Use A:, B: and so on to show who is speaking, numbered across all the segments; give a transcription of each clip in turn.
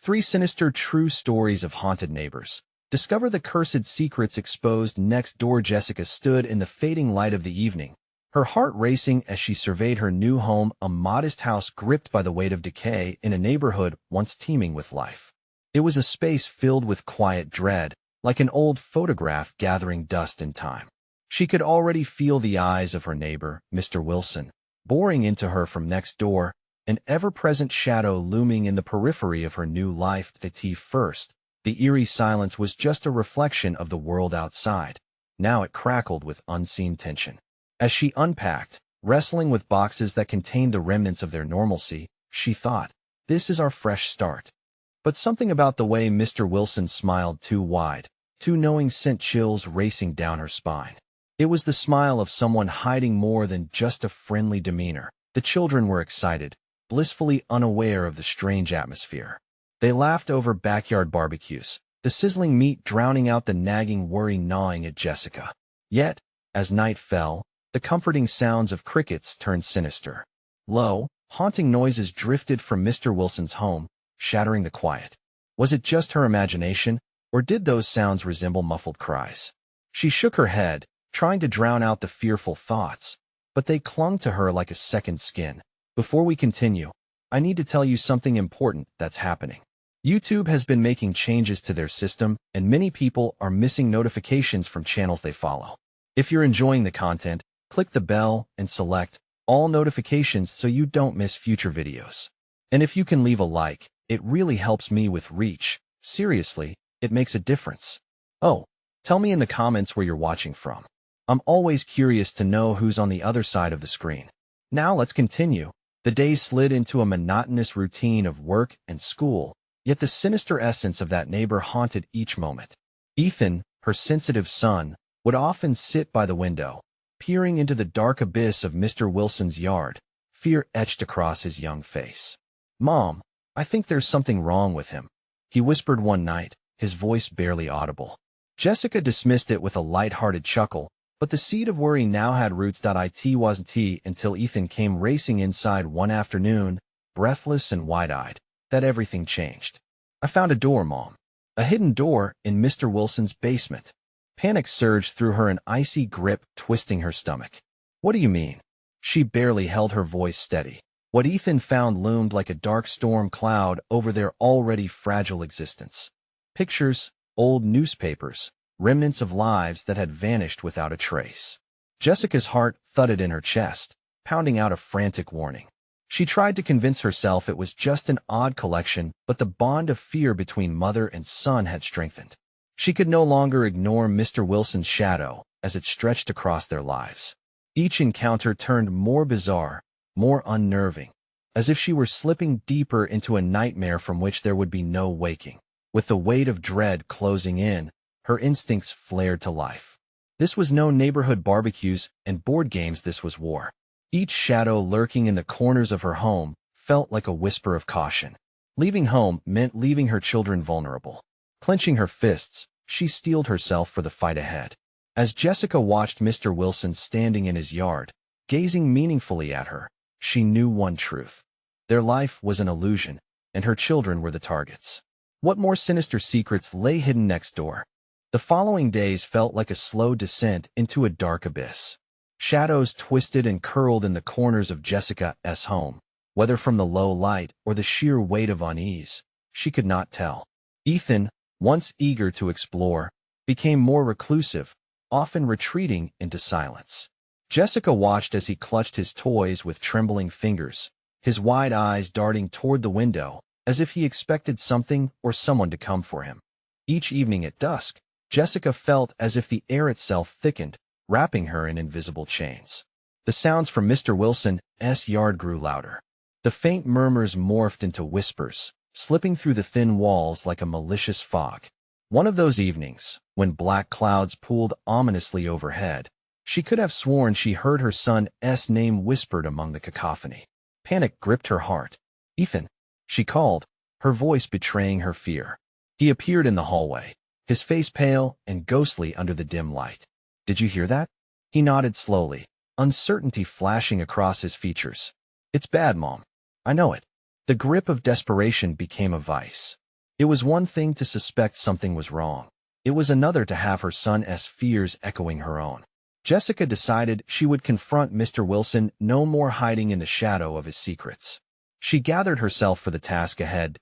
A: 3 Sinister True Stories of Haunted Neighbors. Discover the cursed secrets exposed next door. Jessica stood in the fading light of the evening, her heart racing as she surveyed her new home, a modest house gripped by the weight of decay in a neighborhood once teeming with life. It was a space filled with quiet dread, like an old photograph gathering dust in time. She could already feel the eyes of her neighbor, Mr. Wilson, boring into her from next door, an ever-present shadow looming in the periphery of her new life. First, the eerie silence was just a reflection of the world outside. Now it crackled with unseen tension. As she unpacked, wrestling with boxes that contained the remnants of their normalcy, she thought, "This is our fresh start." But something about the way Mr. Wilson smiled too wide, too knowing, sent chills racing down her spine. It was the smile of someone hiding more than just a friendly demeanor. The children were excited, blissfully unaware of the strange atmosphere. They laughed over backyard barbecues, the sizzling meat drowning out the nagging worry gnawing at Jessica. Yet, as night fell, the comforting sounds of crickets turned sinister. Low, haunting noises drifted from Mr. Wilson's home, shattering the quiet. Was it just her imagination, or did those sounds resemble muffled cries? She shook her head, trying to drown out the fearful thoughts, but they clung to her like a second skin. Before we continue, I need to tell you something important that's happening. YouTube has been making changes to their system, and many people are missing notifications from channels they follow. If you're enjoying the content, click the bell and select all notifications so you don't miss future videos. And if you can leave a like, it really helps me with reach. Seriously, it makes a difference. Oh, tell me in the comments where you're watching from. I'm always curious to know who's on the other side of the screen. Now let's continue. The days slid into a monotonous routine of work and school, yet the sinister essence of that neighbor haunted each moment. Ethan, her sensitive son, would often sit by the window, peering into the dark abyss of Mr. Wilson's yard, fear etched across his young face. "Mom, I think there's something wrong with him," he whispered one night, his voice barely audible. Jessica dismissed it with a light-hearted chuckle, but the seed of worry now had roots. It wasn't until Ethan came racing inside one afternoon, breathless and wide-eyed, that everything changed. "I found a door, Mom. A hidden door in Mr. Wilson's basement." Panic surged through her, an icy grip twisting her stomach. "What do you mean?" She barely held her voice steady. What Ethan found loomed like a dark storm cloud over their already fragile existence. Pictures, old newspapers, remnants of lives that had vanished without a trace. Jessica's heart thudded in her chest, pounding out a frantic warning. She tried to convince herself it was just an odd collection, but the bond of fear between mother and son had strengthened. She could no longer ignore Mr. Wilson's shadow as it stretched across their lives. Each encounter turned more bizarre, more unnerving, as if she were slipping deeper into a nightmare from which there would be no waking. With the weight of dread closing in, her instincts flared to life. This was no neighborhood barbecues and board games, this was war. Each shadow lurking in the corners of her home felt like a whisper of caution. Leaving home meant leaving her children vulnerable. Clenching her fists, she steeled herself for the fight ahead. As Jessica watched Mr. Wilson standing in his yard, gazing meaningfully at her, she knew one truth. Their life was an illusion, and her children were the targets. What more sinister secrets lay hidden next door? The following days felt like a slow descent into a dark abyss. Shadows twisted and curled in the corners of Jessica's home, whether from the low light or the sheer weight of unease, she could not tell. Ethan, once eager to explore, became more reclusive, often retreating into silence. Jessica watched as he clutched his toys with trembling fingers, his wide eyes darting toward the window, as if he expected something or someone to come for him. Each evening at dusk, Jessica felt as if the air itself thickened, wrapping her in invisible chains. The sounds from Mr. Wilson's yard grew louder. The faint murmurs morphed into whispers, slipping through the thin walls like a malicious fog. One of those evenings, when black clouds pooled ominously overhead, she could have sworn she heard her son's name whispered among the cacophony. Panic gripped her heart. "Ethan," she called, her voice betraying her fear. He appeared in the hallway, his face pale and ghostly under the dim light. "Did you hear that?" He nodded slowly, uncertainty flashing across his features. "It's bad, Mom. I know it." The grip of desperation became a vice. It was one thing to suspect something was wrong. It was another to have her son's fears echoing her own. Jessica decided she would confront Mr. Wilson, no more hiding in the shadow of his secrets. She gathered herself for the task ahead.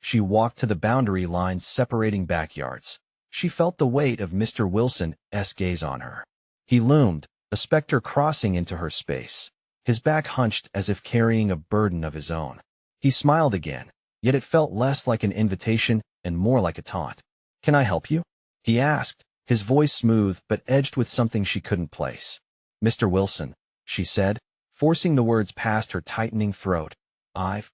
A: She walked to the boundary lines separating backyards. She felt the weight of Mr. Wilson's gaze on her. He loomed, a specter crossing into her space, his back hunched as if carrying a burden of his own. He smiled again, yet it felt less like an invitation and more like a taunt. "Can I help you?" he asked, his voice smooth but edged with something she couldn't place. "Mr. Wilson," she said, forcing the words past her tightening throat. I've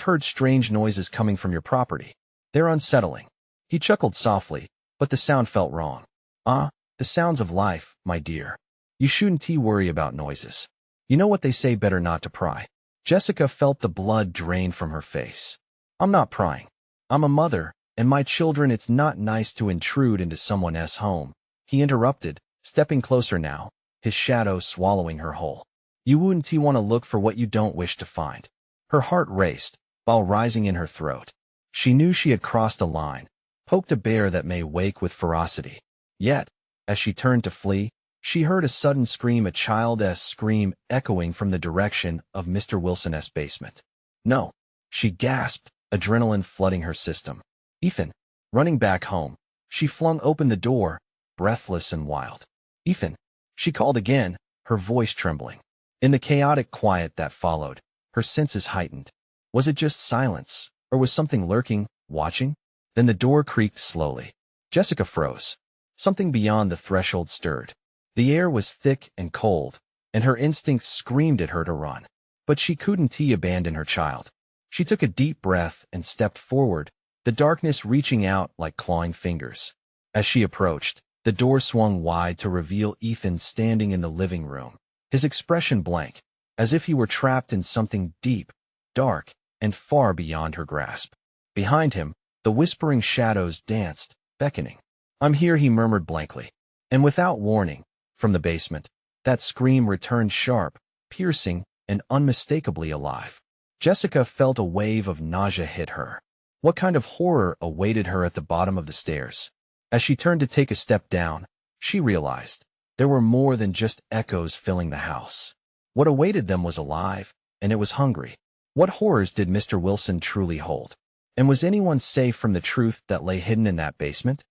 A: heard strange noises coming from your property. They're unsettling." He chuckled softly, but the sound felt wrong. The sounds of life, my dear. You shouldn't worry about noises. You know what they say, better not to pry." Jessica felt the blood drain from her face. "I'm not prying. I'm a mother, and my children, it's not nice to intrude into someone else's home," he interrupted, stepping closer now, his shadow swallowing her whole. "You wouldn't want to look for what you don't wish to find." Her heart raced, while rising in her throat. She knew she had crossed a line, poked a bear that may wake with ferocity. Yet, as she turned to flee, she heard a sudden scream, a child's scream echoing from the direction of Mr. Wilson's basement. "No," she gasped, adrenaline flooding her system. "Ethan!" Running back home, she flung open the door, breathless and wild. "Ethan!" she called again, her voice trembling. In the chaotic quiet that followed, her senses heightened. Was it just silence, or was something lurking, watching? Then the door creaked slowly. Jessica froze. Something beyond the threshold stirred. The air was thick and cold, and her instincts screamed at her to run. But she couldn't abandon her child. She took a deep breath and stepped forward, the darkness reaching out like clawing fingers. As she approached, the door swung wide to reveal Ethan standing in the living room, his expression blank, as if he were trapped in something deep, dark, and far beyond her grasp. Behind him, the whispering shadows danced, beckoning. "I'm here," he murmured blankly. And without warning, from the basement, that scream returned sharp, piercing, and unmistakably alive. Jessica felt a wave of nausea hit her. What kind of horror awaited her at the bottom of the stairs? As she turned to take a step down, she realized there were more than just echoes filling the house. What awaited them was alive, and it was hungry. What horrors did Mr. Wilson truly hold? And was anyone safe from the truth that lay hidden in that basement?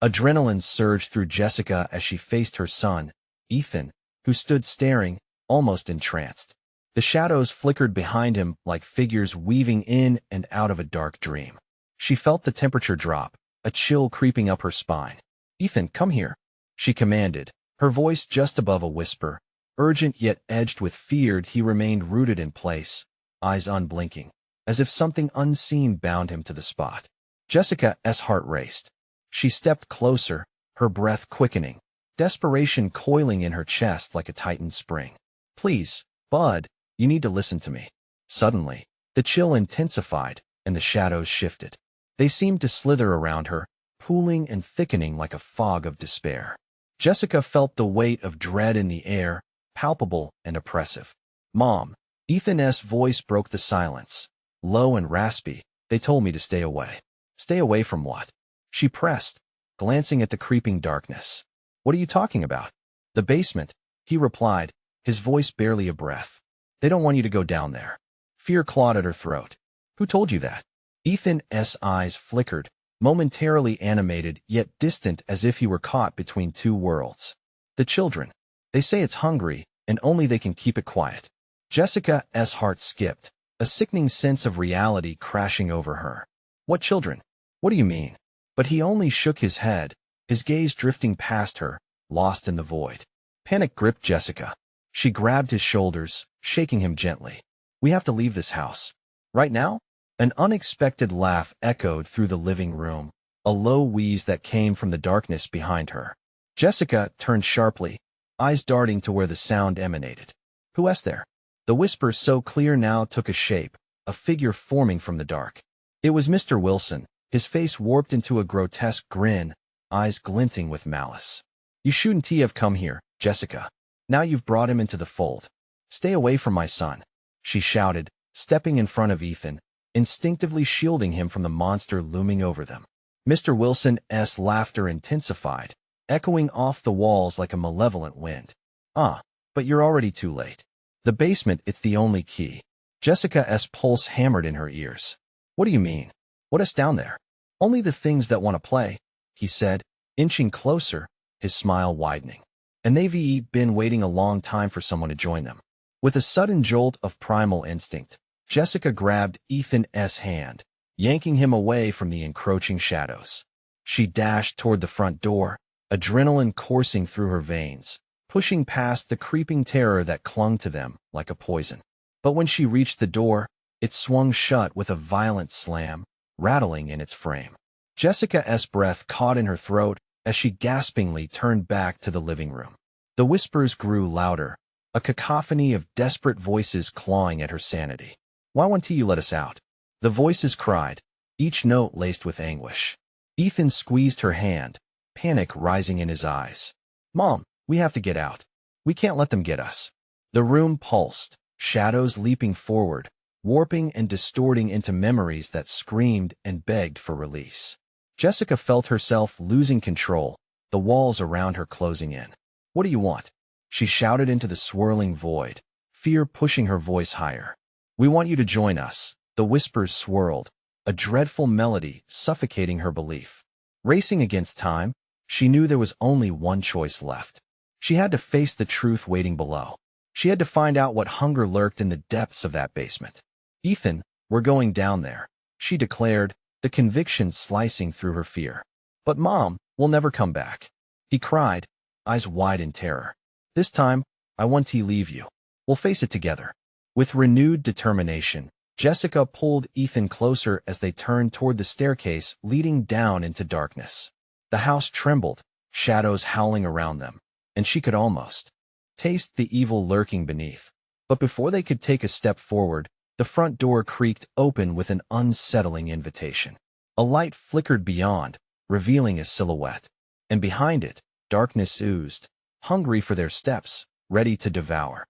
A: Adrenaline surged through Jessica as she faced her son, Ethan, who stood staring, almost entranced. The shadows flickered behind him like figures weaving in and out of a dark dream. She felt the temperature drop, a chill creeping up her spine. "Ethan, come here," she commanded, her voice just above a whisper. Urgent yet edged with fear, he remained rooted in place, eyes unblinking, as if something unseen bound him to the spot. Jessica's heart raced. She stepped closer, her breath quickening, desperation coiling in her chest like a tightened spring. "Please, Bud, you need to listen to me." Suddenly, the chill intensified, and the shadows shifted. They seemed to slither around her, pooling and thickening like a fog of despair. Jessica felt the weight of dread in the air, palpable and oppressive. "Mom," Ethan's voice broke the silence. Low and raspy, "they told me to stay away." "Stay away from what?" She pressed, glancing at the creeping darkness. "What are you talking about?" "The basement," he replied, his voice barely a breath. "They don't want you to go down there." Fear clawed at her throat. "Who told you that?" Ethan's eyes flickered, momentarily animated yet distant, as if he were caught between two worlds. "The children. They say it's hungry, and only they can keep it quiet." Jessica's heart skipped, a sickening sense of reality crashing over her. "What children? What do you mean?" But he only shook his head, his gaze drifting past her, lost in the void. Panic gripped Jessica. She grabbed his shoulders, shaking him gently. "We have to leave this house. Right now?" An unexpected laugh echoed through the living room, a low wheeze that came from the darkness behind her. Jessica turned sharply, eyes darting to where the sound emanated. "Who's there?" The whisper, so clear now, took a shape, a figure forming from the dark. It was Mr. Wilson, his face warped into a grotesque grin, eyes glinting with malice. "You shouldn't have come here, Jessica. Now you've brought him into the fold. Stay away from my son," she shouted, stepping in front of Ethan, instinctively shielding him from the monster looming over them. Mr. Wilson's laughter intensified, echoing off the walls like a malevolent wind. Ah, but you're already too late. The basement, it's the only key. Jessica's pulse hammered in her ears. What do you mean? What is down there? Only the things that want to play, he said, inching closer, his smile widening. And they've been waiting a long time for someone to join them. With a sudden jolt of primal instinct, Jessica grabbed Ethan's hand, yanking him away from the encroaching shadows. She dashed toward the front door, adrenaline coursing through her veins, pushing past the creeping terror that clung to them like a poison. But when she reached the door, it swung shut with a violent slam, rattling in its frame. Jessica's breath caught in her throat as she gaspingly turned back to the living room. The whispers grew louder, a cacophony of desperate voices clawing at her sanity. Why won't you let us out? The voices cried, each note laced with anguish. Ethan squeezed her hand, panic rising in his eyes. Mom, we have to get out. We can't let them get us. The room pulsed, shadows leaping forward, warping and distorting into memories that screamed and begged for release. Jessica felt herself losing control, the walls around her closing in. What do you want? She shouted into the swirling void, fear pushing her voice higher. We want you to join us. The whispers swirled, a dreadful melody suffocating her belief. Racing against time, she knew there was only one choice left. She had to face the truth waiting below. She had to find out what hunger lurked in the depths of that basement. Ethan, we're going down there, she declared, the conviction slicing through her fear. But Mom, we'll never come back. He cried, eyes wide in terror. This time, I want to leave you. We'll face it together. With renewed determination, Jessica pulled Ethan closer as they turned toward the staircase leading down into darkness. The house trembled, shadows howling around them, and she could almost taste the evil lurking beneath. But before they could take a step forward, the front door creaked open with an unsettling invitation. A light flickered beyond, revealing a silhouette, and behind it, darkness oozed, hungry for their steps, ready to devour.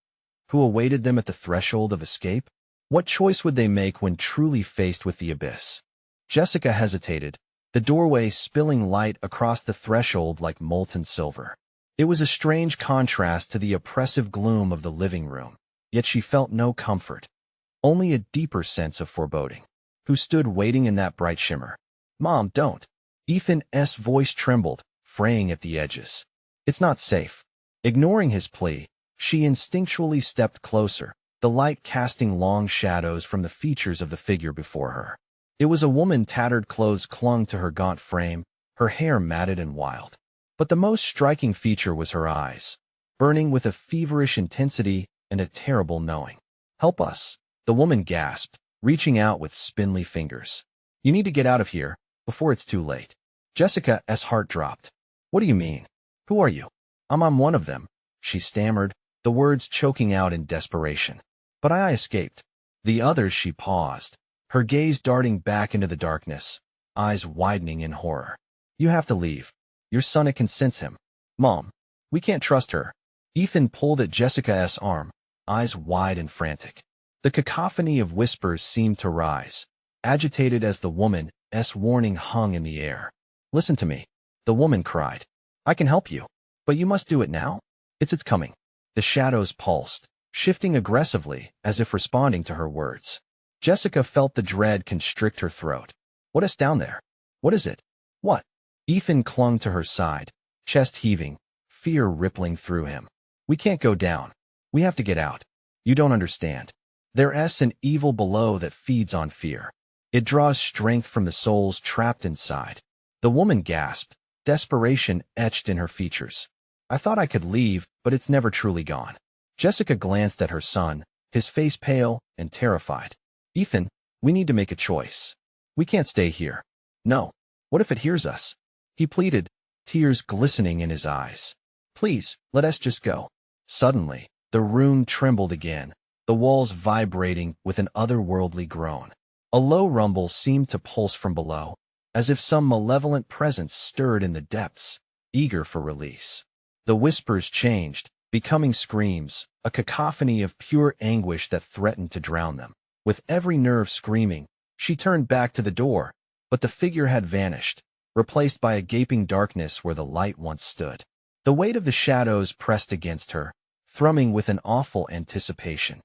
A: Who awaited them at the threshold of escape? What choice would they make when truly faced with the abyss? Jessica hesitated, the doorway spilling light across the threshold like molten silver. It was a strange contrast to the oppressive gloom of the living room, yet she felt no comfort, only a deeper sense of foreboding. Who stood waiting in that bright shimmer? Mom, don't. Ethan's voice trembled, fraying at the edges. It's not safe. Ignoring his plea, she instinctually stepped closer, the light casting long shadows from the features of the figure before her. It was a woman. Tattered clothes clung to her gaunt frame, her hair matted and wild. But the most striking feature was her eyes, burning with a feverish intensity and a terrible knowing. Help us, the woman gasped, reaching out with spindly fingers. You need to get out of here, before it's too late. Jessica's heart dropped. What do you mean? Who are you? I'm one of them, she stammered, the words choking out in desperation. But I escaped. The others. She paused, her gaze darting back into the darkness, eyes widening in horror. You have to leave. Your son, I can sense him. Mom, we can't trust her. Ethan pulled at Jessica's arm, eyes wide and frantic. The cacophony of whispers seemed to rise, agitated as the woman's warning hung in the air. Listen to me, the woman cried. I can help you, but you must do it now. It's coming. The shadows pulsed, shifting aggressively as if responding to her words. Jessica felt the dread constrict her throat. What is down there? What is it? What? Ethan clung to her side, chest heaving, fear rippling through him. We can't go down. We have to get out. You don't understand. There's an evil below that feeds on fear. It draws strength from the souls trapped inside. The woman gasped, desperation etched in her features. I thought I could leave, but it's never truly gone. Jessica glanced at her son, his face pale and terrified. Ethan, we need to make a choice. We can't stay here. No. What if it hears us? He pleaded, tears glistening in his eyes. Please, let us just go. Suddenly, the room trembled again, the walls vibrating with an otherworldly groan. A low rumble seemed to pulse from below, as if some malevolent presence stirred in the depths, eager for release. The whispers changed, becoming screams, a cacophony of pure anguish that threatened to drown them. With every nerve screaming, She turned back to the door, but the figure had vanished, replaced by a gaping darkness where the light once stood. The weight of the shadows pressed against her, thrumming with an awful anticipation.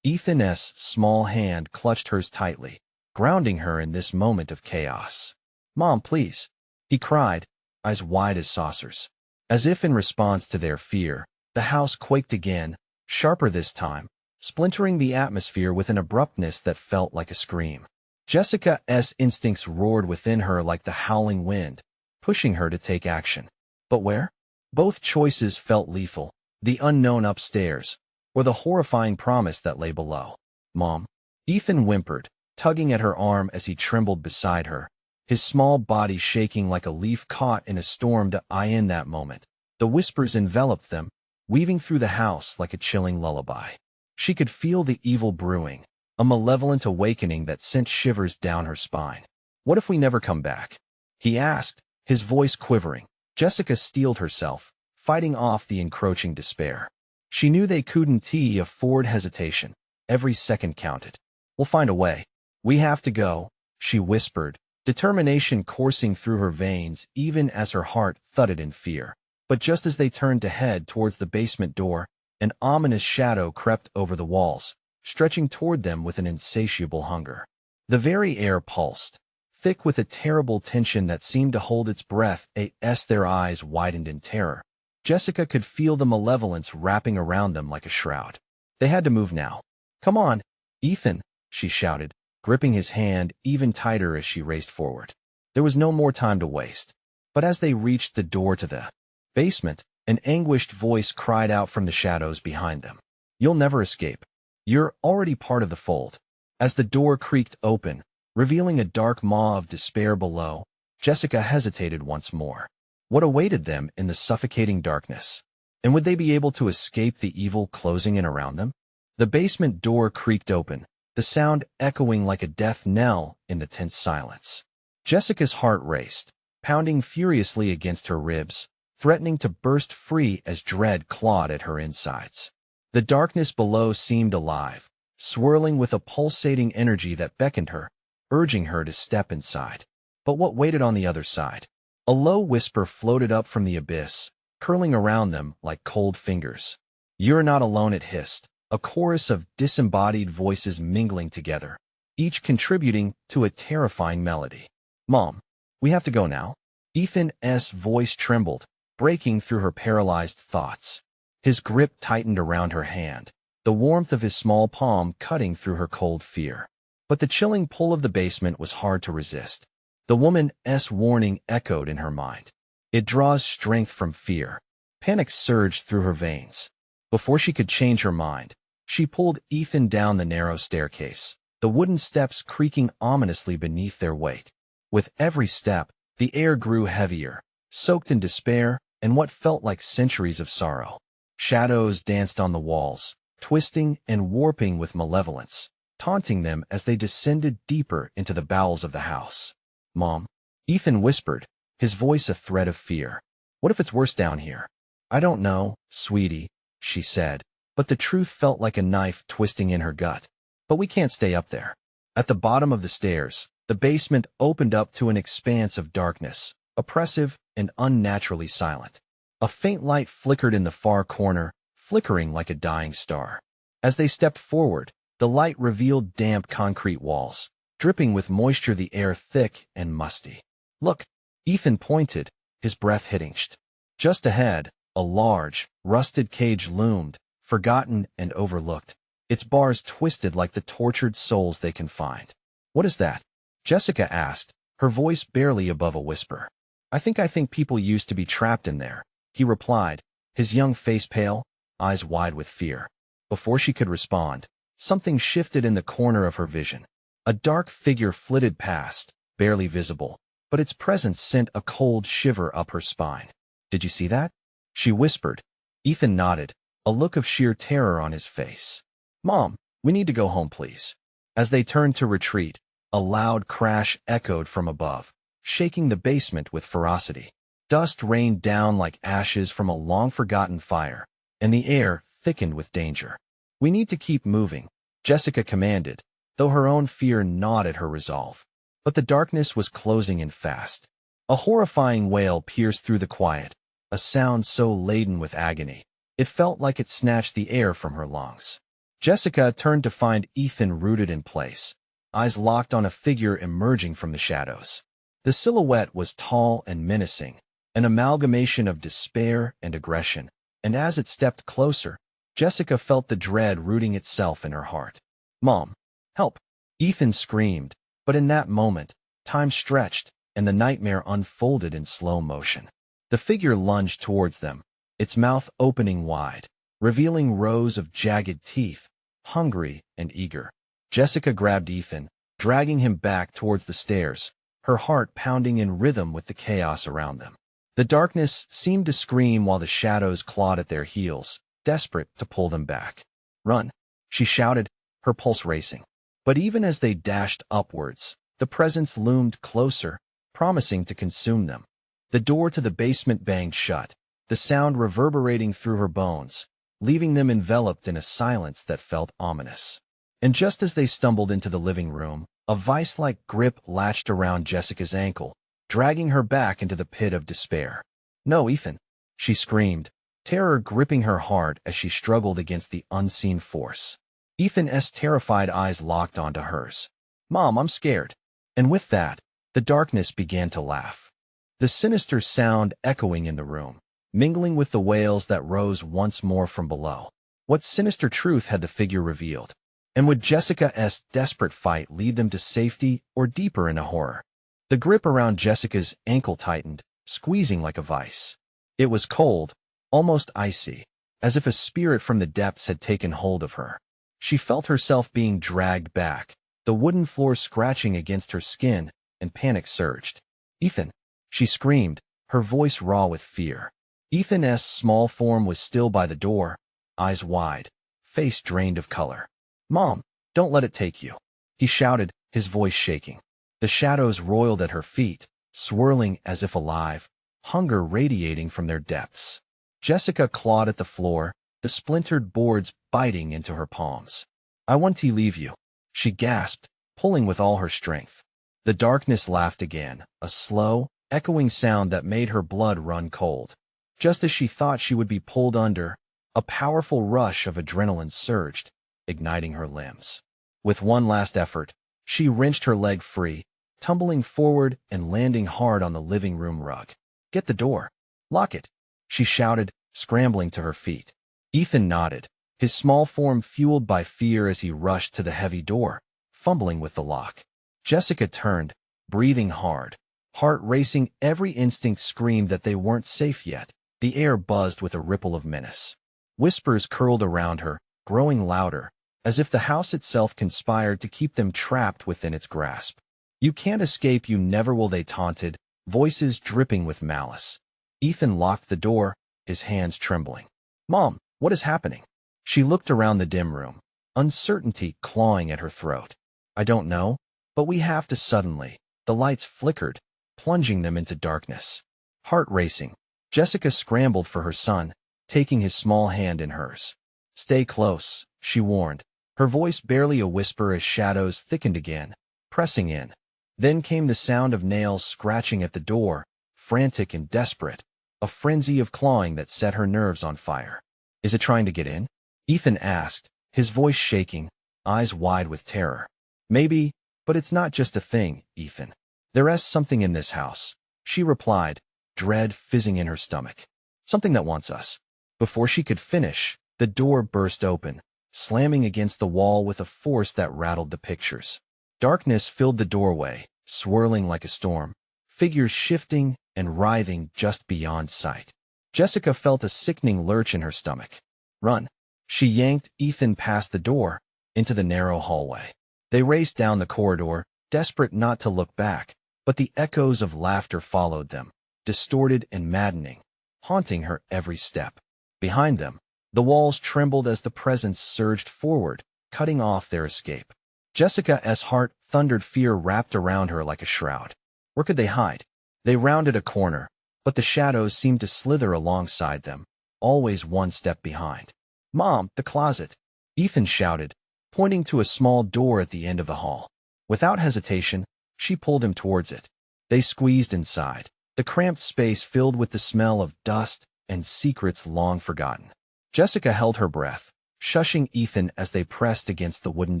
A: Ethan's small hand clutched hers tightly, grounding her in this moment of chaos. "Mom, please," he cried, eyes wide as saucers. As if in response to their fear, the house quaked again, sharper this time, splintering the atmosphere with an abruptness that felt like a scream. Jessica's instincts roared within her like the howling wind, pushing her to take action. But where? Both choices felt lethal, the unknown upstairs, or the horrifying promise that lay below. "Mom," Ethan whimpered, tugging at her arm as he trembled beside her, his small body shaking like a leaf caught in a storm. In that moment, the whispers enveloped them, weaving through the house like a chilling lullaby. She could feel the evil brewing, a malevolent awakening that sent shivers down her spine. "What if we never come back?" he asked, his voice quivering. Jessica steeled herself, fighting off the encroaching despair. She knew they couldn't afford hesitation. Every second counted. "We'll find a way. We have to go," she whispered, determination coursing through her veins even as her heart thudded in fear. But just as they turned to head towards the basement door, an ominous shadow crept over the walls, stretching toward them with an insatiable hunger. The very air pulsed, thick with a terrible tension that seemed to hold its breath as their eyes widened in terror. Jessica could feel the malevolence wrapping around them like a shroud. They had to move now. "Come on, Ethan," she shouted, gripping his hand even tighter as she raced forward. There was no more time to waste. But as they reached the door to the basement, an anguished voice cried out from the shadows behind them. "You'll never escape. You're already part of the fold." As the door creaked open, revealing a dark maw of despair below, Jessica hesitated once more. What awaited them in the suffocating darkness? And would they be able to escape the evil closing in around them? The basement door creaked open, the sound echoing like a death knell in the tense silence. Jessica's heart raced, pounding furiously against her ribs, threatening to burst free as dread clawed at her insides. The darkness below seemed alive, swirling with a pulsating energy that beckoned her, urging her to step inside. But what waited on the other side? A low whisper floated up from the abyss, curling around them like cold fingers. "You're not alone," it hissed, a chorus of disembodied voices mingling together, each contributing to a terrifying melody. "Mom, we have to go now." Ethan's voice trembled, breaking through her paralyzed thoughts. His grip tightened around her hand, the warmth of his small palm cutting through her cold fear. But the chilling pull of the basement was hard to resist. The woman's warning echoed in her mind. "It draws strength from fear." Panic surged through her veins. Before she could change her mind, she pulled Ethan down the narrow staircase, the wooden steps creaking ominously beneath their weight. With every step, the air grew heavier, soaked in despair and what felt like centuries of sorrow. Shadows danced on the walls, twisting and warping with malevolence, taunting them as they descended deeper into the bowels of the house. "Mom," Ethan whispered, his voice a thread of fear. "What if it's worse down here?" "I don't know, sweetie," she said, but the truth felt like a knife twisting in her gut. "But we can't stay up there." At the bottom of the stairs, the basement opened up to an expanse of darkness, oppressive and unnaturally silent. A faint light flickered in the far corner, flickering like a dying star. As they stepped forward, the light revealed damp concrete walls, dripping with moisture, the air thick and musty. "Look," Ethan pointed, his breath hitched. Just ahead, a large, rusted cage loomed, forgotten and overlooked, its bars twisted like the tortured souls they confined. "What is that?" Jessica asked, her voice barely above a whisper. I think people used to be trapped in there," he replied, his young face pale, eyes wide with fear. Before she could respond, something shifted in the corner of her vision. A dark figure flitted past, barely visible, but its presence sent a cold shiver up her spine. "Did you see that?" she whispered. Ethan nodded, a look of sheer terror on his face. "Mom, we need to go home, please." As they turned to retreat, a loud crash echoed from above, shaking the basement with ferocity. Dust rained down like ashes from a long-forgotten fire, and the air thickened with danger. "We need to keep moving," Jessica commanded, though her own fear gnawed at her resolve. But the darkness was closing in fast. A horrifying wail pierced through the quiet, a sound so laden with agony. It felt like it snatched the air from her lungs. Jessica turned to find Ethan rooted in place, eyes locked on a figure emerging from the shadows. The silhouette was tall and menacing, an amalgamation of despair and aggression, and as it stepped closer, Jessica felt the dread rooting itself in her heart. "Mom, help!" Ethan screamed, but in that moment, time stretched, and the nightmare unfolded in slow motion. The figure lunged towards them, its mouth opening wide, revealing rows of jagged teeth, hungry and eager. Jessica grabbed Ethan, dragging him back towards the stairs, her heart pounding in rhythm with the chaos around them. The darkness seemed to scream while the shadows clawed at their heels, desperate to pull them back. "Run!" she shouted, her pulse racing. But even as they dashed upwards, the presence loomed closer, promising to consume them. The door to the basement banged shut, the sound reverberating through her bones, leaving them enveloped in a silence that felt ominous. And just as they stumbled into the living room, a vice-like grip latched around Jessica's ankle, dragging her back into the pit of despair. "No, Ethan!" she screamed, terror gripping her heart as she struggled against the unseen force. Ethan's terrified eyes locked onto hers. "Mom, I'm scared." And with that, the darkness began to laugh. The sinister sound echoing in the room, mingling with the wails that rose once more from below. What sinister truth had the figure revealed? And would Jessica's desperate fight lead them to safety or deeper into horror? The grip around Jessica's ankle tightened, squeezing like a vice. It was cold, almost icy, as if a spirit from the depths had taken hold of her. She felt herself being dragged back, the wooden floor scratching against her skin, and panic surged. "Ethan!" she screamed, her voice raw with fear. Ethan's small form was still by the door, eyes wide, face drained of color. "Mom, don't let it take you," he shouted, his voice shaking. The shadows roiled at her feet, swirling as if alive, hunger radiating from their depths. Jessica clawed at the floor, the splintered boards biting into her palms. "I want to leave you," she gasped, pulling with all her strength. The darkness laughed again, a slow, echoing sound that made her blood run cold. Just as she thought she would be pulled under, a powerful rush of adrenaline surged, igniting her limbs. With one last effort, she wrenched her leg free, tumbling forward and landing hard on the living room rug. "Get the door. Lock it," she shouted, scrambling to her feet. Ethan nodded, his small form fueled by fear as he rushed to the heavy door, fumbling with the lock. Jessica turned, breathing hard, heart racing. Every instinct screamed that they weren't safe yet. The air buzzed with a ripple of menace. Whispers curled around her, growing louder, as if the house itself conspired to keep them trapped within its grasp. "You can't escape, you never will," they taunted, voices dripping with malice. Ethan locked the door, his hands trembling. "Mom, what is happening?" She looked around the dim room, uncertainty clawing at her throat. "I don't know, but we have to." Suddenly, the lights flickered, plunging them into darkness. Heart racing, Jessica scrambled for her son, taking his small hand in hers. "Stay close," she warned, her voice barely a whisper as shadows thickened again, pressing in. Then came the sound of nails scratching at the door, frantic and desperate, a frenzy of clawing that set her nerves on fire. "Is it trying to get in?" Ethan asked, his voice shaking, eyes wide with terror. "Maybe, but it's not just a thing, Ethan. There's something in this house," she replied, dread fizzing in her stomach. "Something that wants us." Before she could finish, the door burst open, slamming against the wall with a force that rattled the pictures. Darkness filled the doorway, swirling like a storm, figures shifting and writhing just beyond sight. Jessica felt a sickening lurch in her stomach. "Run!" She yanked Ethan past the door, into the narrow hallway. They raced down the corridor, desperate not to look back, but the echoes of laughter followed them, distorted and maddening, haunting her every step. Behind them, the walls trembled as the presence surged forward, cutting off their escape. Jessica's heart thundered, fear wrapped around her like a shroud. Where could they hide? They rounded a corner, but the shadows seemed to slither alongside them, always one step behind. "Mom, the closet!" Ethan shouted, pointing to a small door at the end of the hall. Without hesitation, she pulled him towards it. They squeezed inside, the cramped space filled with the smell of dust and secrets long forgotten. Jessica held her breath, shushing Ethan as they pressed against the wooden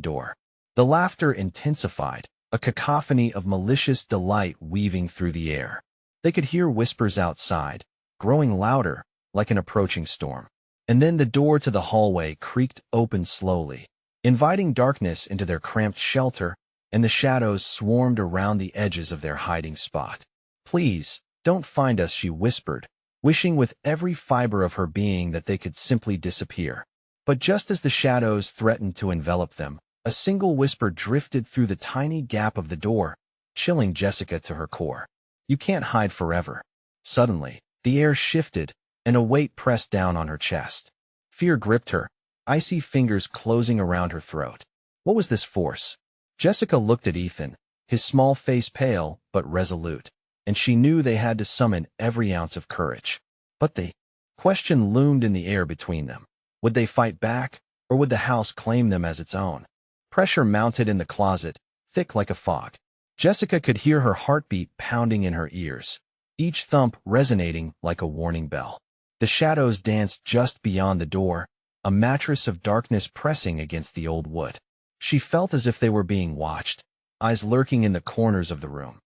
A: door. The laughter intensified, a cacophony of malicious delight weaving through the air. They could hear whispers outside, growing louder, like an approaching storm. And then the door to the hallway creaked open slowly, inviting darkness into their cramped shelter, and the shadows swarmed around the edges of their hiding spot. "Please, don't find us," she whispered, wishing with every fiber of her being that they could simply disappear. But just as the shadows threatened to envelop them, a single whisper drifted through the tiny gap of the door, chilling Jessica to her core. "You can't hide forever." Suddenly, the air shifted, and a weight pressed down on her chest. Fear gripped her, icy fingers closing around her throat. What was this force? Jessica looked at Ethan, his small face pale but resolute, and she knew they had to summon every ounce of courage. But the question loomed in the air between them. Would they fight back, or would the house claim them as its own? Pressure mounted in the closet, thick like a fog. Jessica could hear her heartbeat pounding in her ears, each thump resonating like a warning bell. The shadows danced just beyond the door, a mattress of darkness pressing against the old wood. She felt as if they were being watched, eyes lurking in the corners of the room.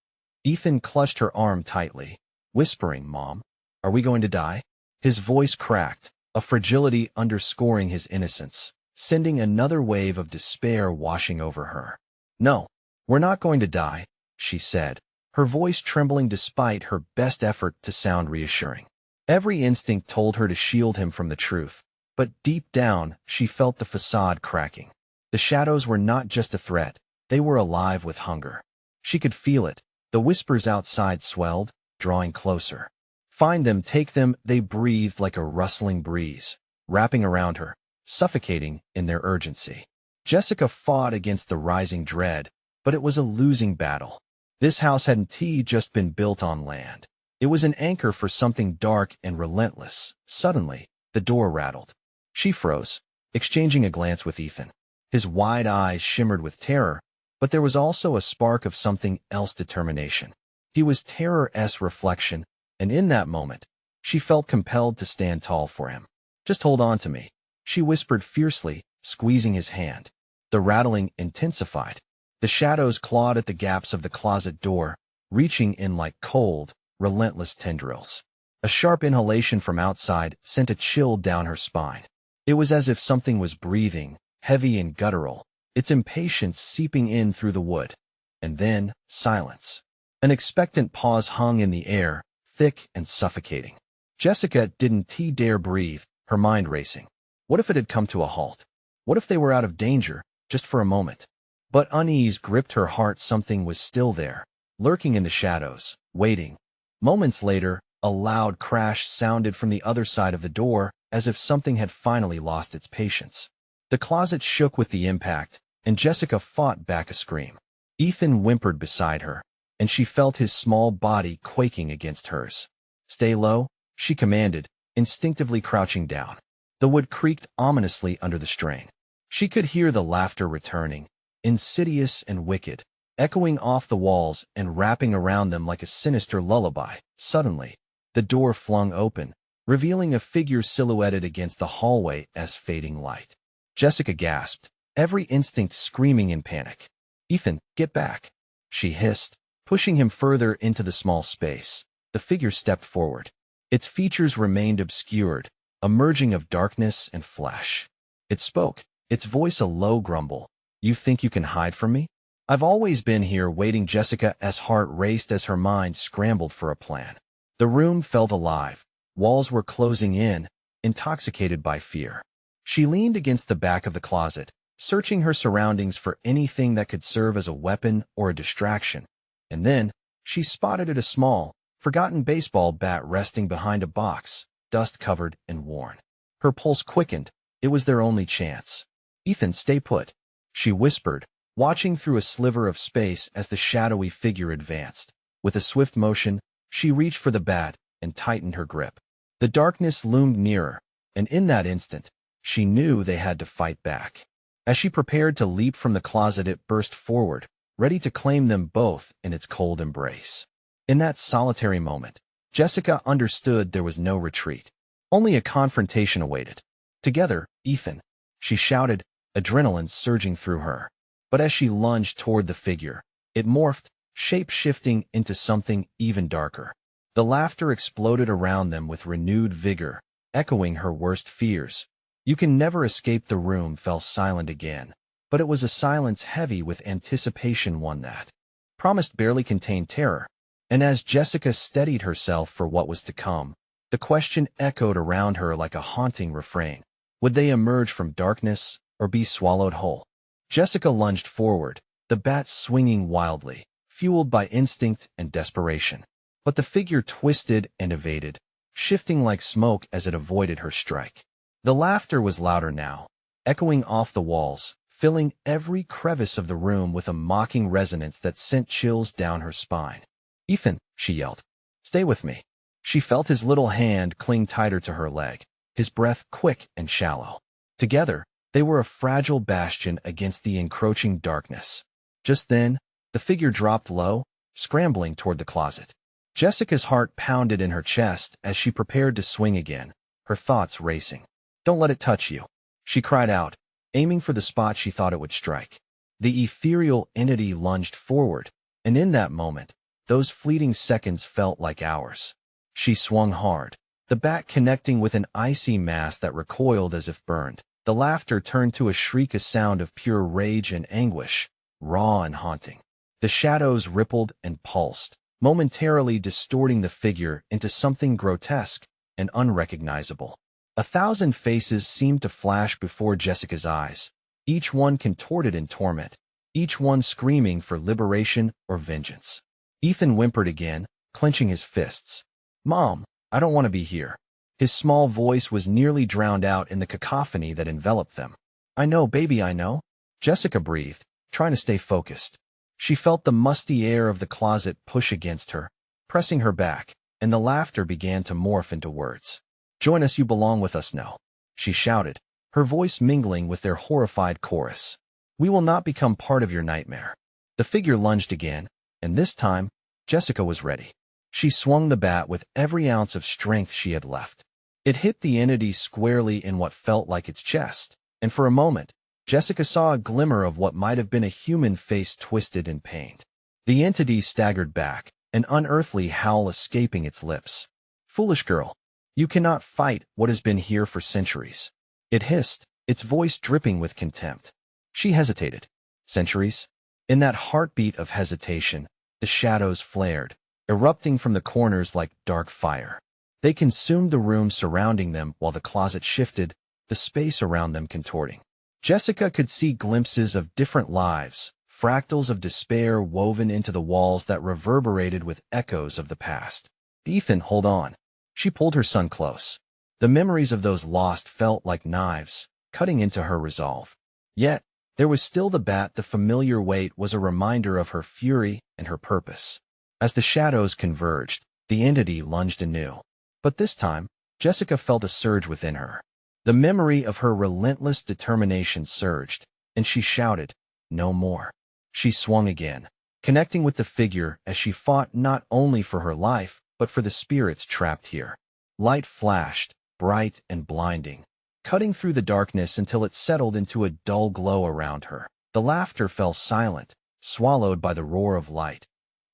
A: Ethan clutched her arm tightly, whispering, "Mom, are we going to die?" His voice cracked, a fragility underscoring his innocence, sending another wave of despair washing over her. "No, we're not going to die," she said, her voice trembling despite her best effort to sound reassuring. Every instinct told her to shield him from the truth, but deep down she felt the facade cracking. The shadows were not just a threat, they were alive with hunger. She could feel it. The whispers outside swelled, drawing closer. "Find them, take them," they breathed like a rustling breeze, wrapping around her, suffocating in their urgency. Jessica fought against the rising dread, but it was a losing battle. This house hadn't just been built on land. It was an anchor for something dark and relentless. Suddenly, the door rattled. She froze, exchanging a glance with Ethan. His wide eyes shimmered with terror, but there was also a spark of something else: determination. He was terror's reflection, and in that moment, she felt compelled to stand tall for him. "Just hold on to me," she whispered fiercely, squeezing his hand. The rattling intensified. The shadows clawed at the gaps of the closet door, reaching in like cold, relentless tendrils. A sharp inhalation from outside sent a chill down her spine. It was as if something was breathing, heavy and guttural, its impatience seeping in through the wood. And then, silence. An expectant pause hung in the air, thick and suffocating. Jessica didn't dare breathe, her mind racing. What if it had come to a halt? What if they were out of danger, just for a moment? But unease gripped her heart. Something was still there, lurking in the shadows, waiting. Moments later, a loud crash sounded from the other side of the door, as if something had finally lost its patience. The closet shook with the impact, and Jessica fought back a scream. Ethan whimpered beside her, and she felt his small body quaking against hers. "Stay low," she commanded, instinctively crouching down. The wood creaked ominously under the strain. She could hear the laughter returning, insidious and wicked, echoing off the walls and wrapping around them like a sinister lullaby. Suddenly, the door flung open, revealing a figure silhouetted against the hallway's fading light. Jessica gasped, every instinct screaming in panic. "Ethan, get back," she hissed, pushing him further into the small space. The figure stepped forward. Its features remained obscured, a merging of darkness and flesh. It spoke, its voice a low grumble. "You think you can hide from me? I've always been here waiting." Jessica's heart raced as her mind scrambled for a plan. The room felt alive. Walls were closing in, intoxicated by fear. She leaned against the back of the closet, searching her surroundings for anything that could serve as a weapon or a distraction. And then, she spotted a small, forgotten baseball bat resting behind a box, dust-covered and worn. Her pulse quickened. It was their only chance. "Ethan, stay put," she whispered, watching through a sliver of space as the shadowy figure advanced. With a swift motion, she reached for the bat and tightened her grip. The darkness loomed nearer, and in that instant, she knew they had to fight back. As she prepared to leap from the closet, it burst forward, ready to claim them both in its cold embrace. In that solitary moment, Jessica understood there was no retreat. Only a confrontation awaited. Together, Ethan, she shouted, adrenaline surging through her. But as she lunged toward the figure, it morphed, shape-shifting into something even darker. The laughter exploded around them with renewed vigor, echoing her worst fears. "You can never escape." The room fell silent again, but it was a silence heavy with anticipation, one that promised barely contained terror. And as Jessica steadied herself for what was to come, the question echoed around her like a haunting refrain. Would they emerge from darkness or be swallowed whole? Jessica lunged forward, the bat swinging wildly, fueled by instinct and desperation. But the figure twisted and evaded, shifting like smoke as it avoided her strike. The laughter was louder now, echoing off the walls, filling every crevice of the room with a mocking resonance that sent chills down her spine. "Ethan," she yelled, "stay with me." She felt his little hand cling tighter to her leg, his breath quick and shallow. Together, they were a fragile bastion against the encroaching darkness. Just then, the figure dropped low, scrambling toward the closet. Jessica's heart pounded in her chest as she prepared to swing again, her thoughts racing. "Don't let it touch you," she cried out, aiming for the spot she thought it would strike. The ethereal entity lunged forward, and in that moment, those fleeting seconds felt like hours. She swung hard, the bat connecting with an icy mass that recoiled as if burned. The laughter turned to a shriek, a sound of pure rage and anguish, raw and haunting. The shadows rippled and pulsed, momentarily distorting the figure into something grotesque and unrecognizable. 1,000 faces seemed to flash before Jessica's eyes, each one contorted in torment, each one screaming for liberation or vengeance. Ethan whimpered again, clenching his fists. "Mom, I don't want to be here." His small voice was nearly drowned out in the cacophony that enveloped them. "I know, baby, I know," Jessica breathed, trying to stay focused. She felt the musty air of the closet push against her, pressing her back, and the laughter began to morph into words. "Join us, you belong with us now," she shouted, her voice mingling with their horrified chorus. "We will not become part of your nightmare." The figure lunged again, and this time, Jessica was ready. She swung the bat with every ounce of strength she had left. It hit the entity squarely in what felt like its chest, and for a moment, Jessica saw a glimmer of what might have been a human face twisted and pained. The entity staggered back, an unearthly howl escaping its lips. "Foolish girl, you cannot fight what has been here for centuries," it hissed, its voice dripping with contempt. She hesitated. Centuries? In that heartbeat of hesitation, the shadows flared, erupting from the corners like dark fire. They consumed the room surrounding them while the closet shifted, the space around them contorting. Jessica could see glimpses of different lives, fractals of despair woven into the walls that reverberated with echoes of the past. "Ethan, hold on." She pulled her son close. The memories of those lost felt like knives, cutting into her resolve. Yet, there was still the bat. The familiar weight was a reminder of her fury and her purpose. As the shadows converged, the entity lunged anew. But this time, Jessica felt a surge within her. The memory of her relentless determination surged, and she shouted, "No more." She swung again, connecting with the figure as she fought not only for her life, but for the spirits trapped here. Light flashed, bright and blinding, cutting through the darkness until it settled into a dull glow around her. The laughter fell silent, swallowed by the roar of light.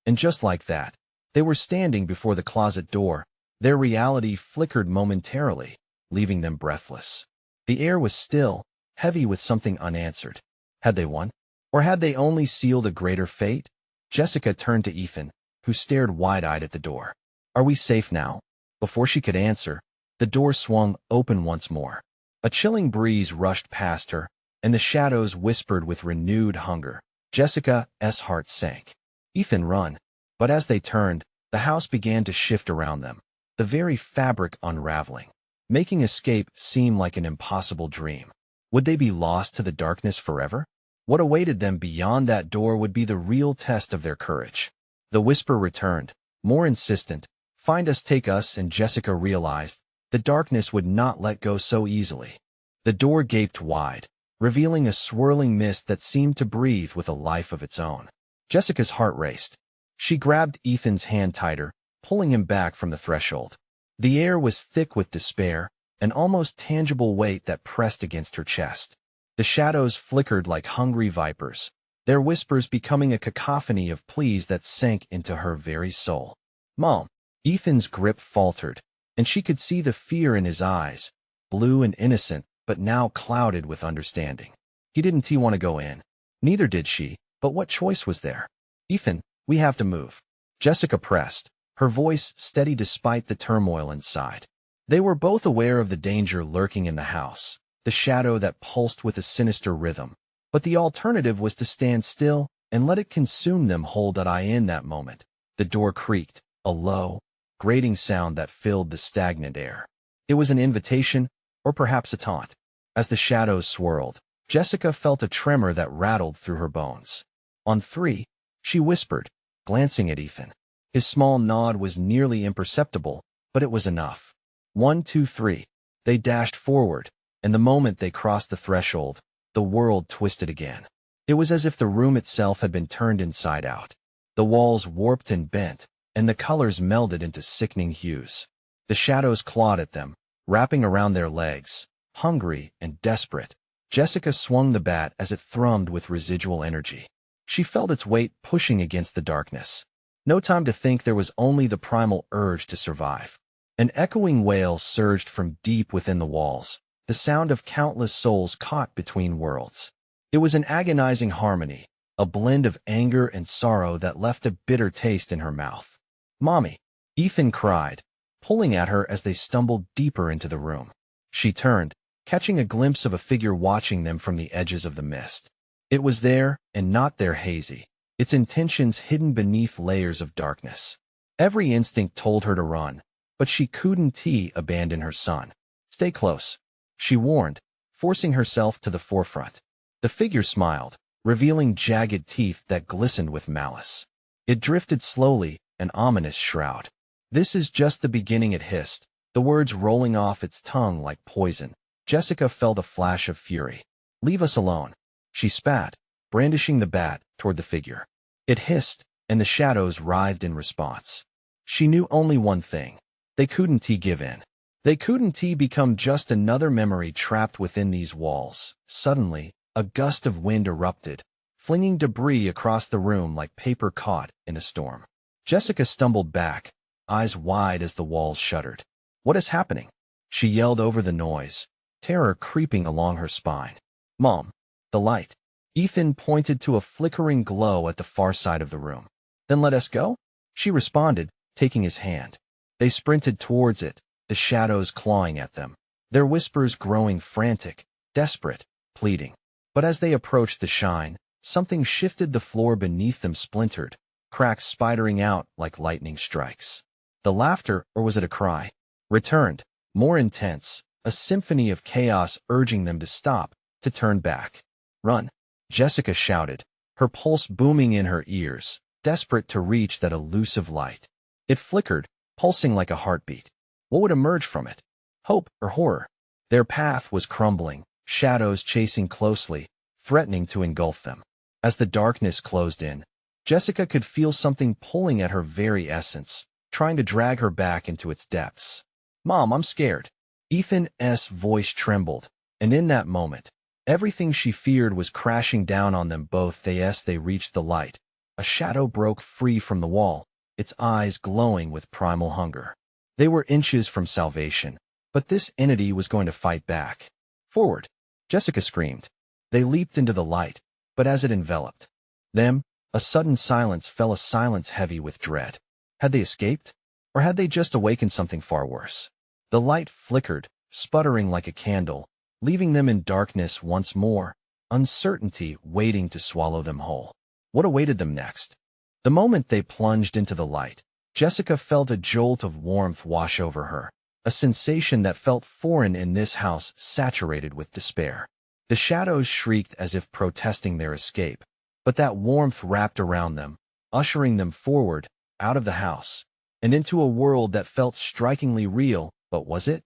A: And just like that, they were standing before the closet door. Their reality flickered momentarily, leaving them breathless. The air was still, heavy with something unanswered. Had they won? Or had they only sealed a greater fate? Jessica turned to Ethan, who stared wide-eyed at the door. "Are we safe now?" Before she could answer, the door swung open once more. A chilling breeze rushed past her, and the shadows whispered with renewed hunger. Jessica's heart sank. "Ethan, run." But as they turned, the house began to shift around them, the very fabric unraveling, making escape seem like an impossible dream. Would they be lost to the darkness forever? What awaited them beyond that door would be the real test of their courage. The whisper returned, more insistent, "Find us, take us," and Jessica realized the darkness would not let go so easily. The door gaped wide, revealing a swirling mist that seemed to breathe with a life of its own. Jessica's heart raced. She grabbed Ethan's hand tighter, pulling him back from the threshold. The air was thick with despair, an almost tangible weight that pressed against her chest. The shadows flickered like hungry vipers, their whispers becoming a cacophony of pleas that sank into her very soul. "Mom." Ethan's grip faltered, and she could see the fear in his eyes, blue and innocent, but now clouded with understanding. He didn't want to go in. Neither did she, but what choice was there? "Ethan, we have to move." Jessica pressed, her voice steady despite the turmoil inside. They were both aware of the danger lurking in the house, the shadow that pulsed with a sinister rhythm. But the alternative was to stand still and let it consume them whole. In that moment, the door creaked, a low, grating sound that filled the stagnant air. It was an invitation, or perhaps a taunt. As the shadows swirled, Jessica felt a tremor that rattled through her bones. "On three," she whispered, glancing at Ethan. His small nod was nearly imperceptible, but it was enough. 1, 2, 3. They dashed forward, and the moment they crossed the threshold, the world twisted again. It was as if the room itself had been turned inside out. The walls warped and bent, and the colors melded into sickening hues. The shadows clawed at them, wrapping around their legs, hungry and desperate. Jessica swung the bat as it thrummed with residual energy. She felt its weight pushing against the darkness. No time to think, there was only the primal urge to survive. An echoing wail surged from deep within the walls, the sound of countless souls caught between worlds. It was an agonizing harmony, a blend of anger and sorrow that left a bitter taste in her mouth. "Mommy!" Ethan cried, pulling at her as they stumbled deeper into the room. She turned, catching a glimpse of a figure watching them from the edges of the mist. It was there, and not there hazy, its intentions hidden beneath layers of darkness. Every instinct told her to run, but she couldn't abandon her son. "Stay close," she warned, forcing herself to the forefront. The figure smiled, revealing jagged teeth that glistened with malice. It drifted slowly, an ominous shroud. "This is just the beginning," it hissed, the words rolling off its tongue like poison. Jessica felt a flash of fury. "Leave us alone," she spat, brandishing the bat toward the figure. It hissed, and the shadows writhed in response. She knew only one thing. They couldn't give in. They couldn't become just another memory trapped within these walls. Suddenly, a gust of wind erupted, flinging debris across the room like paper caught in a storm. Jessica stumbled back, eyes wide as the walls shuddered. "What is happening?" she yelled over the noise, terror creeping along her spine. "Mom, the light." Ethan pointed to a flickering glow at the far side of the room. "Then let us go," she responded, taking his hand. They sprinted towards it, the shadows clawing at them, their whispers growing frantic, desperate, pleading. But as they approached the shine, something shifted. The floor beneath them splintered, cracks spidering out like lightning strikes. The laughter, or was it a cry, returned, more intense, a symphony of chaos urging them to stop, to turn back. "Run," Jessica shouted, her pulse booming in her ears, desperate to reach that elusive light. It flickered, pulsing like a heartbeat. What would emerge from it? Hope or horror? Their path was crumbling, shadows chasing closely, threatening to engulf them. As the darkness closed in, Jessica could feel something pulling at her very essence, trying to drag her back into its depths. "Mom, I'm scared." Ethan's voice trembled, and in that moment, everything she feared was crashing down on them both. As they reached the light, a shadow broke free from the wall, its eyes glowing with primal hunger. They were inches from salvation, but this entity was going to fight back. "Forward!" Jessica screamed. They leaped into the light, but as it enveloped them, a sudden silence fell, a silence heavy with dread. Had they escaped? Or had they just awakened something far worse? The light flickered, sputtering like a candle, leaving them in darkness once more, uncertainty waiting to swallow them whole. What awaited them next? The moment they plunged into the light, Jessica felt a jolt of warmth wash over her, a sensation that felt foreign in this house saturated with despair. The shadows shrieked as if protesting their escape, but that warmth wrapped around them, ushering them forward, out of the house, and into a world that felt strikingly real. But was it?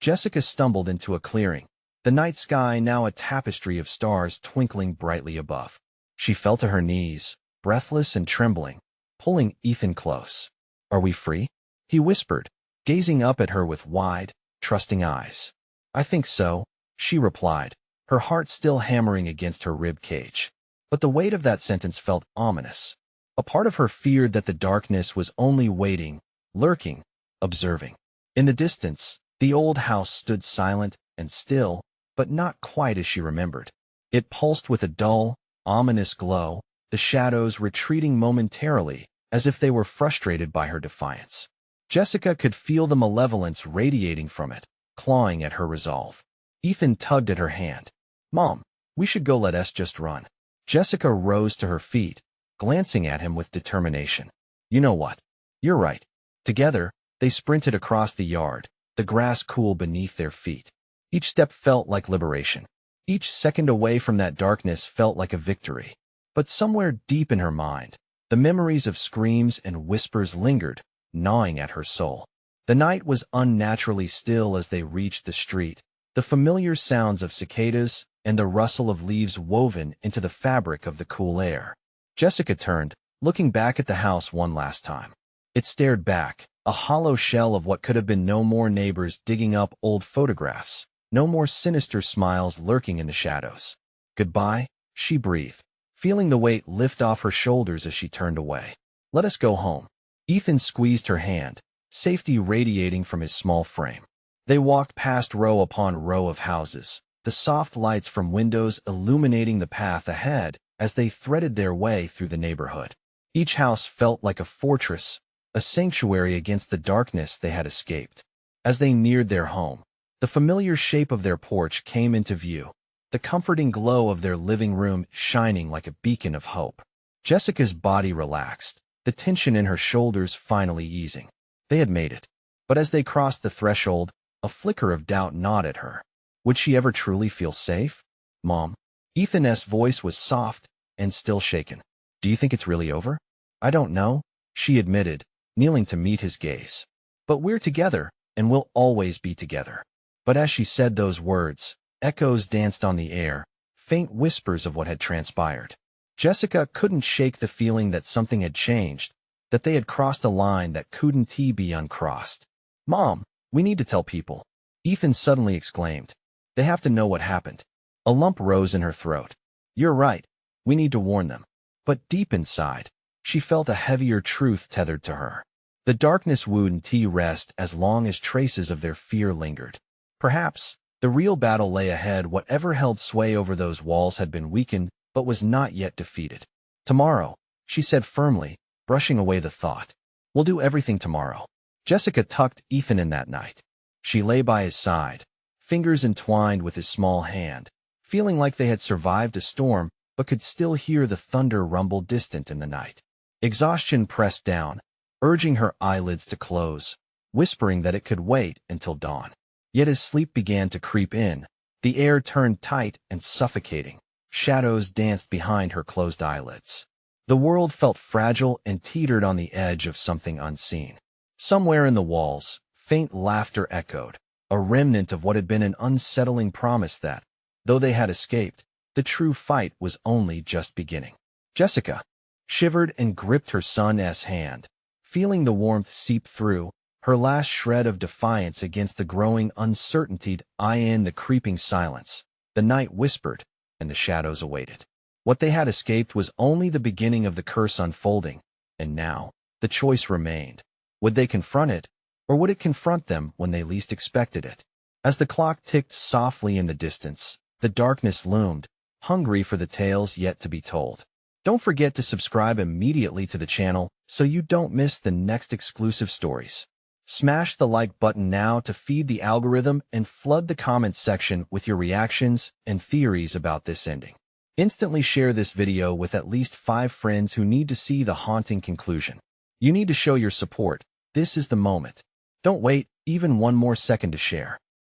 A: Jessica stumbled into a clearing, the night sky now a tapestry of stars twinkling brightly above. She fell to her knees, breathless and trembling, pulling Ethan close. "Are we free?" he whispered, gazing up at her with wide, trusting eyes. "I think so," she replied, her heart still hammering against her rib cage. But the weight of that sentence felt ominous. A part of her feared that the darkness was only waiting, lurking, observing. In the distance, the old house stood silent and still, but not quite as she remembered. It pulsed with a dull, ominous glow, the shadows retreating momentarily, as if they were frustrated by her defiance. Jessica could feel the malevolence radiating from it, clawing at her resolve. Ethan tugged at her hand. "Mom, we should go, let us just run." Jessica rose to her feet, glancing at him with determination. "You know what? You're right." Together, they sprinted across the yard, the grass cool beneath their feet. Each step felt like liberation. Each second away from that darkness felt like a victory. But somewhere deep in her mind, the memories of screams and whispers lingered, gnawing at her soul. The night was unnaturally still as they reached the street, the familiar sounds of cicadas and the rustle of leaves woven into the fabric of the cool air. Jessica turned, looking back at the house one last time. It stared back, a hollow shell of what could have been no more neighbors digging up old photographs, no more sinister smiles lurking in the shadows. "Goodbye," she breathed, feeling the weight lift off her shoulders as she turned away. "Let us go home." Ethan squeezed her hand, safety radiating from his small frame. They walked past row upon row of houses, the soft lights from windows illuminating the path ahead as they threaded their way through the neighborhood. Each house felt like a fortress, a sanctuary against the darkness they had escaped. As they neared their home, the familiar shape of their porch came into view, the comforting glow of their living room shining like a beacon of hope. Jessica's body relaxed, the tension in her shoulders finally easing. They had made it. But as they crossed the threshold, a flicker of doubt gnawed at her. Would she ever truly feel safe? "Mom." Ethan's voice was soft and still shaken. "Do you think it's really over?" "I don't know," she admitted, kneeling to meet his gaze. "But we're together, and we'll always be together." But as she said those words, echoes danced on the air, faint whispers of what had transpired. Jessica couldn't shake the feeling that something had changed, that they had crossed a line that couldn't be uncrossed. "Mom, we need to tell people," Ethan suddenly exclaimed. "They have to know what happened." A lump rose in her throat. "You're right. We need to warn them." But deep inside, she felt a heavier truth tethered to her. The darkness wouldn't rest as long as traces of their fear lingered. Perhaps the real battle lay ahead. Whatever held sway over those walls had been weakened, but was not yet defeated. "Tomorrow," she said firmly, brushing away the thought. "We'll do everything tomorrow." Jessica tucked Ethan in that night. She lay by his side, fingers entwined with his small hand, feeling like they had survived a storm but could still hear the thunder rumble distant in the night. Exhaustion pressed down, urging her eyelids to close, whispering that it could wait until dawn. Yet as sleep began to creep in, the air turned tight and suffocating. Shadows danced behind her closed eyelids. The world felt fragile and teetered on the edge of something unseen. Somewhere in the walls, faint laughter echoed, a remnant of what had been an unsettling promise that, though they had escaped, the true fight was only just beginning. Jessica shivered and gripped her son's hand, feeling the warmth seep through, her last shred of defiance against the growing uncertainty in the creeping silence. The night whispered, and the shadows awaited. What they had escaped was only the beginning of the curse unfolding, and now, the choice remained. Would they confront it, or would it confront them when they least expected it? As the clock ticked softly in the distance, the darkness loomed, hungry for the tales yet to be told. Don't forget to subscribe immediately to the channel so you don't miss the next exclusive stories. Smash the like button now to feed the algorithm and flood the comments section with your reactions and theories about this ending. Instantly share this video with at least 5 friends who need to see the haunting conclusion. You need to show your support. This is the moment. Don't wait even one more second to share.